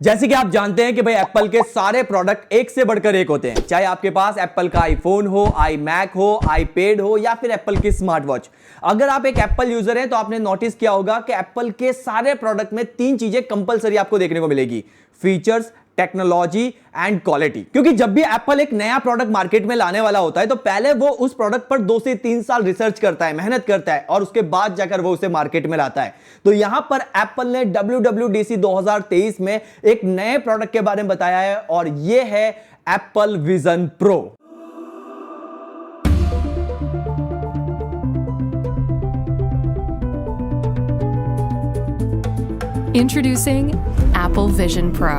जैसे कि आप जानते हैं कि भाई एप्पल के सारे प्रोडक्ट एक से बढ़कर एक होते हैं, चाहे आपके पास एप्पल का आईफोन हो, आई मैक हो, आईपैड हो या फिर एप्पल की स्मार्ट वॉच। अगर आप एक एप्पल यूजर हैं तो आपने नोटिस किया होगा कि एप्पल के सारे प्रोडक्ट में तीन चीजें कंपलसरी आपको देखने को मिलेगी: फीचर्स, टेक्नोलॉजी एंड क्वालिटी। क्योंकि जब भी एप्पल एक नया प्रोडक्ट मार्केट में लाने वाला होता है तो पहले वो उस प्रोडक्ट पर 2 से 3 साल रिसर्च करता है, मेहनत करता है और उसके बाद जाकर वो उसे मार्केट में लाता है। तो यहां पर एप्पल ने WWDC 2023 में एक नए प्रोडक्ट के बारे में बताया है और यह है Apple vision pro. Introducing Apple Vision Pro.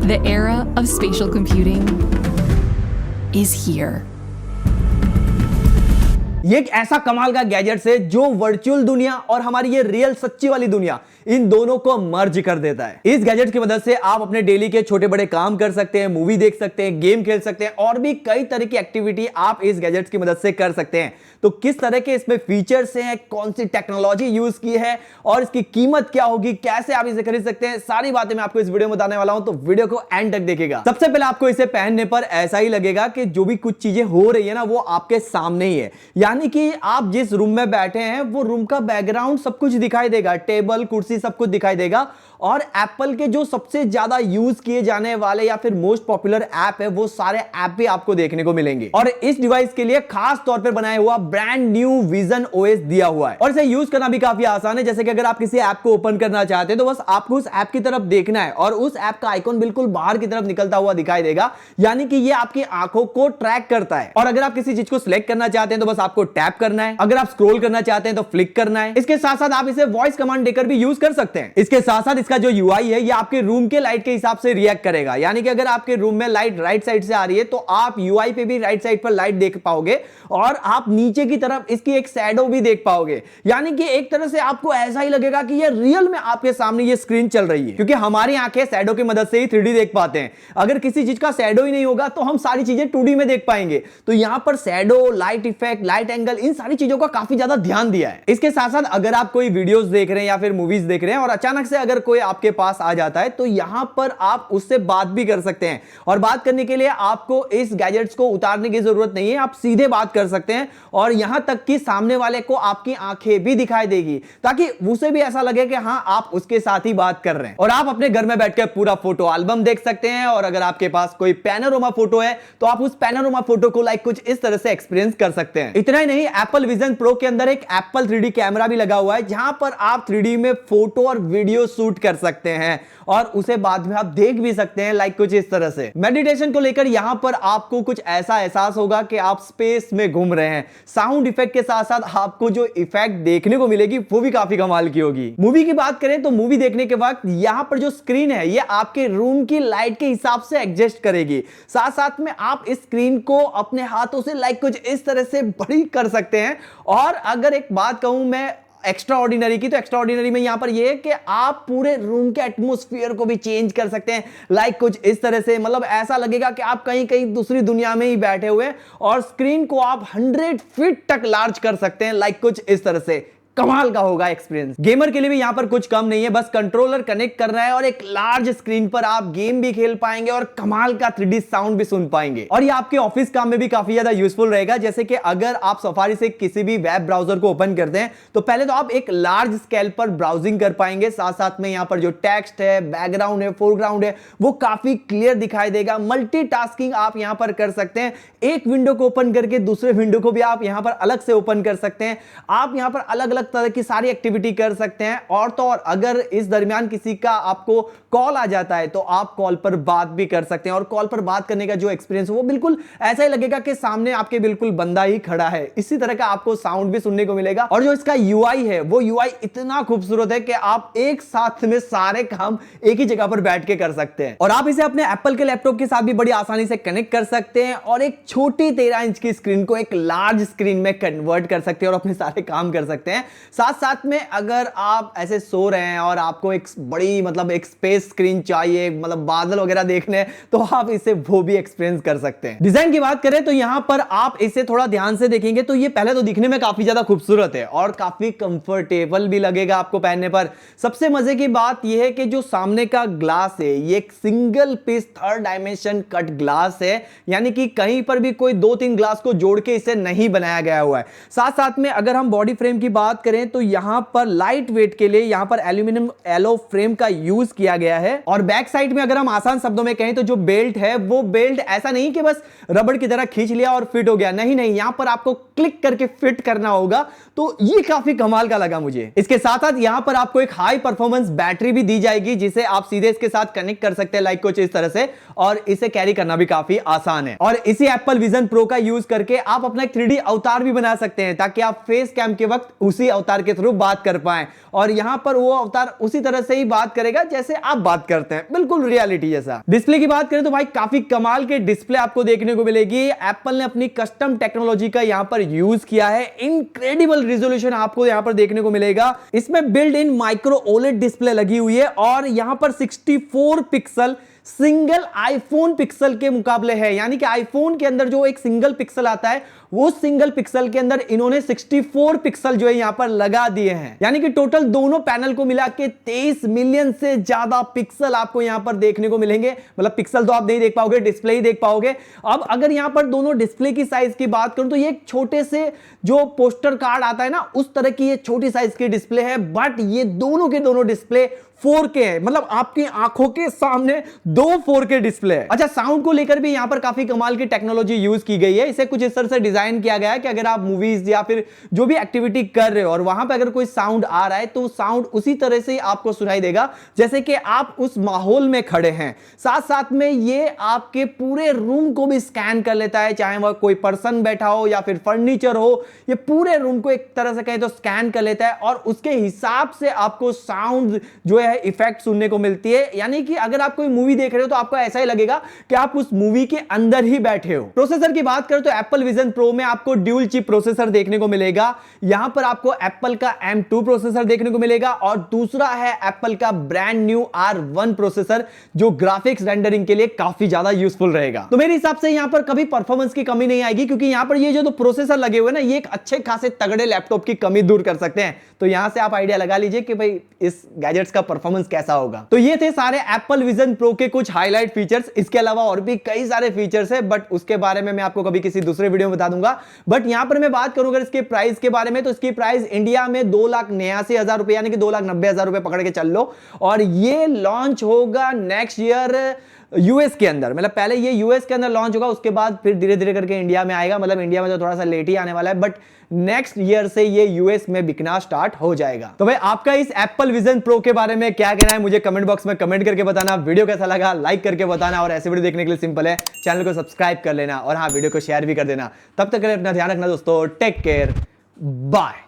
The era of spatial computing is here. ये एक ऐसा कमाल का गैजेट है जो वर्चुअल दुनिया और हमारी ये रियल सच्ची वाली दुनिया, इन दोनों को मर्ज कर देता है। इस गैजेट की मदद से आप अपने डेली के छोटे बड़े काम कर सकते हैं, मूवी देख सकते हैं, गेम खेल सकते हैं और भी कई तरह की एक्टिविटी आप इस गैजेट की मदद से कर सकते हैं। तो किस तरह के इसमें फीचर्स हैं, कौन सी टेक्नोलॉजी यूज की है और इसकी कीमत क्या होगी, कैसे आप इसे खरीद सकते हैं, सारी बातें मैं आपको इस वीडियो में बताने वाला हूं, तो वीडियो को एंड तक देखिएगा। सबसे पहले आपको इसे पहनने पर ऐसा ही लगेगा कि जो भी कुछ चीजें हो रही है ना वो आपके सामने ही है, यानी कि आप जिस रूम में बैठे हैं वो रूम का बैकग्राउंड सब कुछ दिखाई देगा, टेबल कुर्सी सब कुछ दिखाई देगा। और एप्पल के जो सबसे ज्यादा यूज किए जाने वाले या फिर मोस्ट पॉपुलर ऐप है वो सारे ऐप भी आपको देखने को मिलेंगे। और इस डिवाइस के लिए खास तौर पर बनाया हुआ ब्रांड न्यू विजन ओएस दिया हुआ है और इसे यूज करना भी काफी आसान है। जैसे कि अगर आप किसी ऐप को ओपन करना चाहते हैं तो बस आपको उस ऐप की तरफ देखना है और उस ऐप का आइकॉन बिल्कुल बाहर की तरफ निकलता हुआ दिखाई देगा, यानी कि ये आपकी आंखों को ट्रैक करता है। और अगर आप किसी चीज को सिलेक्ट करना चाहते हैं तो बस आपको टैप करना है, अगर आप स्क्रॉल करना चाहते हैं तो फ्लिक करना है। इसके साथ साथ आप इसे वॉइस कमांड देकर भी यूज कर सकते हैं। इसके साथ साथ इसका जो यूआई है ये आपके रूम के लाइट के हिसाब से रिएक्ट करेगा, यानी कि अगर आपके रूम में लाइट राइट साइड से आ रही है तो आप यूआई पे भी राइट साइड पर लाइट देख पाओगे और आप नीचे की तरफ इसकी एक शैडो भी देख पाओगे, यानी कि एक तरह से आपको ऐसा ही लगेगा कि ये रियल में आपके सामने ये स्क्रीन चल रही है। क्योंकि हमारी आंखें शैडो की मदद से ही 3D देख पाते हैं, अगर किसी चीज का शैडो ही नहीं होगा तो हम सारी चीजें 2D में देख पाएंगे। तो यहां पर shadow, light effect, light angle, इन सारी चीजों का काफी ज्यादा ध्यान दिया है। इसके साथ साथ अगर आप कोई वीडियोस देख रहे हैं या फिर मूवीज देख रहे हैं और अचानक से अगर कोई आपके पास आ जाता है तो यहां पर आप उससे बात भी कर सकते हैं। और बात करने के लिए आपको इस गैजेट्स को उतारने की जरूरत नहीं है, आप सीधे बात कर सकते हैं और यहां तक कि सामने वाले को आपकी आंखें भी दिखाई देगी ताकि उसे भी ऐसा लगे कि हां आप उसके साथ ही बात कर रहे हैं। और आप अपने घर में बैठकर पूरा फोटो एल्बम देख सकते हैं और अगर आपके पास कोई पैनोरामा फोटो है तो आप उस पैनोरामा फोटो को कुछ इस तरह से एक्सपीरियंस कर सकते हैं। इतना ही नहीं, एप्पल विजन प्रो के अंदर एक एप्पल 3D कैमरा भी लगा हुआ है जहां पर आप 3D में फोटो और वीडियो शूट कर सकते हैं और उसे बाद में आप देख भी सकते हैं कुछ इस तरह से। मेडिटेशन को लेकर यहां पर आपको कुछ ऐसा एहसास होगा कि आप स्पेस में घूम रहे हैं। साउंड इफेक्ट के साथ साथ आपको जो इफेक्ट देखने को मिलेगी वो भी काफी कमाल की होगी। मूवी की बात करें तो मूवी देखने के वक्त यहां पर जो स्क्रीन है ये आपके रूम की लाइट के हिसाब से एडजस्ट करेगी। साथ साथ में आप इस स्क्रीन को अपने हाथों से कुछ इस तरह से बड़ी कर सकते हैं। और अगर एक बात कहूं मैं एक्स्ट्रा ऑर्डिनरी की, तो एक्स्ट्रा ऑर्डिनरी में यहां पर यह है कि आप पूरे रूम के एटमॉस्फेयर को भी चेंज कर सकते हैं कुछ इस तरह से। मतलब ऐसा लगेगा कि आप कहीं कहीं दूसरी दुनिया में ही बैठे हुए हैं और स्क्रीन को आप 100 फीट तक लार्ज कर सकते हैं कुछ इस तरह से। कमाल का होगा एक्सपीरियंस। गेमर के लिए भी यहां पर कुछ कम नहीं है, बस कंट्रोलर कनेक्ट कर रहा है और एक लार्ज स्क्रीन पर आप गेम भी खेल पाएंगे और कमाल का 3D साउंड भी सुन पाएंगे। और ये आपके ऑफिस काम में भी काफी ज्यादा यूजफुल रहेगा। जैसे कि अगर आप सफारी से किसी भी वेब ब्राउजर को ओपन करते हैं तो पहले तो आप एक लार्ज स्केल पर ब्राउजिंग कर पाएंगे, साथ साथ में यहां पर जो टेक्स्ट है, बैकग्राउंड है, फोरग्राउंड है वो काफी क्लियर दिखाई देगा। मल्टीटास्किंग आप यहां पर कर सकते हैं, एक विंडो को ओपन करके दूसरे विंडो को भी आप यहां पर अलग से ओपन कर सकते हैं। आप यहां पर अलग अलग तरह की सारी एक्टिविटी कर सकते हैं। और तो और अगर इस दरमियान किसी का आपको कॉल आ जाता है तो आप कॉल पर बात भी कर सकते हैं और कॉल पर बात करने का जो एक्सपीरियंस है वो बिल्कुल ऐसा ही लगेगा कि सामने आपके बिल्कुल बंदा ही खड़ा है। इसी तरह का आपको साउंड भी सुनने को मिलेगा। और जो इसका यूआई है वो यूआई इतना खूबसूरत है कि आप एक साथ में सारे काम एक ही जगह पर बैठ के कर सकते हैं। और आप इसे अपने एप्पल के लैपटॉप के साथ भी बड़ी आसानी से कनेक्ट कर सकते हैं और एक छोटी 13 इंच की स्क्रीन को एक लार्ज स्क्रीन में कन्वर्ट कर सकते हैं और अपने सारे काम कर सकते हैं। साथ साथ में अगर आप ऐसे सो रहे हैं और आपको एक बड़ी मतलब एक स्पेस स्क्रीन चाहिए, मतलब बादल वगैरह देखने, तो आप इसे वो भी एक्सपीरियंस कर सकते हैं। डिजाइन की बात करें तो यहां पर आप इसे थोड़ा ध्यान से देखेंगे तो ये पहले तो दिखने में काफी ज्यादा खूबसूरत है और काफी कंफर्टेबल भी लगेगा आपको पहनने पर। सबसे मजे की बात यह है कि जो सामने का ग्लास है ये एक single piece 3rd dimension cut glass है, यानी कि कहीं पर भी कोई 2-3 ग्लास को जोड़ के इसे नहीं बनाया गया हुआ है। साथ साथ में अगर हम बॉडी फ्रेम की बात करें तो यहां पर लाइट वेट के लिए यहां पर एल्यूमिनियम एलो फ्रेम का यूज किया गया है। और बैक साइड में अगर हम आसान शब्दों में कहें तो जो बेल्ट है वो बेल्ट ऐसा नहीं कि बस रबड़ की तरह खींच लिया और फिट हो गया, नहीं नहीं, यहां पर आपको क्लिक करके फिट करना होगा, तो ये काफी कमाल का लगा मुझे। इसके साथ साथ यहां पर आपको एक हाई परफॉर्मेंस बैटरी भी दी जाएगी जिसे आप सीधे इसके साथ कनेक्ट कर सकते हैं लाइक कुछ इस तरह से, और इसे कैरी करना भी काफी आसान है। और इसी एप्पल विजन प्रो का यूज करके आप अपना एक 3D अवतार भी बना सकते हैं ताकि आप फेस कैम के वक्त उसी अवतार के थ्रू बात कर पाएं, और यहां पर वो अवतार उसी तरह से ही बात करेगा जैसे आप बात करते हैं, बिल्कुल रियलिटी जैसा। डिस्प्ले की बात करें तो भाई काफी कमाल के डिस्प्ले आपको देखने को मिलेगी। एप्पल ने अपनी कस्टम टेक्नोलॉजी का यहां पर यूज किया है, इनक्रेडिबल रिजोल्यूशन आपको यहां पर देखने को मिलेगा। इसमें built in micro OLED display लगी हुई है और यहां पर 64 पिक्सल सिंगल आईफोन पिक्सल के मुकाबले है, यानी कि आईफोन के अंदर जो एक सिंगल पिक्सल आता है वो सिंगल पिक्सल के अंदर इन्होंने 64 पिक्सल जो है यहां पर लगा दिए हैं, यानी कि टोटल दोनों पैनल को मिला के 23 मिलियन से ज्यादा पिक्सल आपको यहां पर देखने को मिलेंगे। मतलब पिक्सल तो आप नहीं देख पाओगे, डिस्प्ले ही देख पाओगे। अब अगर यहां पर दोनों डिस्प्ले की साइज की बात करूं तो ये एक छोटे से जो पोस्टर कार्ड आता है ना उस तरह की ये छोटी साइज की डिस्प्ले है, बट ये दोनों के दोनों डिस्प्ले 4K है, मतलब आपकी आंखों के सामने 2 4K डिस्प्ले है। अच्छा, साउंड को लेकर भी यहां पर काफी कमाल की टेक्नोलॉजी यूज की गई है। इसे कुछ इस तरह से डिजाइन किया गया है कि अगर आप मूवीज या फिर जो भी एक्टिविटी कर रहे हो और वहां पे अगर कोई साउंड आ रहा है तो साउंड उसी तरह से आपको सुनाई देगा जैसे कि आप उस माहौल में खड़े हैं। साथ साथ में ये आपके पूरे रूम को भी स्कैन कर लेता है, चाहे वह कोई पर्सन बैठा हो या फिर फर्नीचर हो, ये पूरे रूम को एक तरह से कहें तो स्कैन कर लेता है और उसके हिसाब से आपको साउंड जो है इफेक्ट सुनने को मिलती है। यानी कि अगर आप कोई मूवी देख रहे हो तो आपको ऐसा ही लगेगा कि आप उस मूवी के अंदर ही बैठे हो। प्रोसेसर की बात करें तो एप्पल विजन प्रो में आपको ड्यूल चिप प्रोसेसर देखने को मिलेगा। यहां पर आपको एप्पल का M2 प्रोसेसर देखने को मिलेगा और दूसरा है एप्पल का ब्रांड न्यू R1 प्रोसेसर जो ग्राफिक्स रेंडरिंग के लिए काफी ज्यादा यूजफुल रहेगा। तो मेरे हिसाब से यहां पर कभी परफॉर्मेंस की कमी नहीं आएगी, क्योंकि यहां पर ये जो प्रोसेसर लगे हुए ना ये एक अच्छे खासे तगड़े लैपटॉप की कमी दूर कर सकते हैं। तो यहां से आप आइडिया लगा लीजिए कि भाई इस गैजेट्स का परफॉर्मेंस कैसा होगा। तो ये थे सारे एप्पल विजन प्रो के कुछ हाईलाइट फीचर्स। इसके अलावा और भी कई सारे फीचर्स है, बट उसके बारे में मैं आपको कभी किसी दूसरे वीडियो में बता दूंगा। बट यहां पर मैं बात करूं अगर इसके प्राइस के बारे में तो इसकी प्राइस इंडिया में 2,89,000 रुपए यानी कि 2,90,000 रुपए पकड़ के चल लो, और ये लॉन्च होगा नेक्स्ट ईयर यूएस के अंदर। मतलब पहले ये यूएस के अंदर लॉन्च होगा, उसके बाद फिर धीरे धीरे करके इंडिया में आएगा। मतलब इंडिया में तो थोड़ा सा लेट ही आने वाला है, बट नेक्स्ट ईयर से ये यूएस में बिकना स्टार्ट हो जाएगा। तो भाई आपका इस एप्पल विजन प्रो के बारे में क्या कहना है मुझे कमेंट बॉक्स में कमेंट करके बताना। वीडियो कैसा लगा लाइक करके बताना, और ऐसे वीडियो देखने के लिए सिंपल है, चैनल को सब्सक्राइब कर लेना और हाँ वीडियो को शेयर भी कर देना। तब तक के लिए अपना ध्यान रखना दोस्तों, टेक केयर, बाय।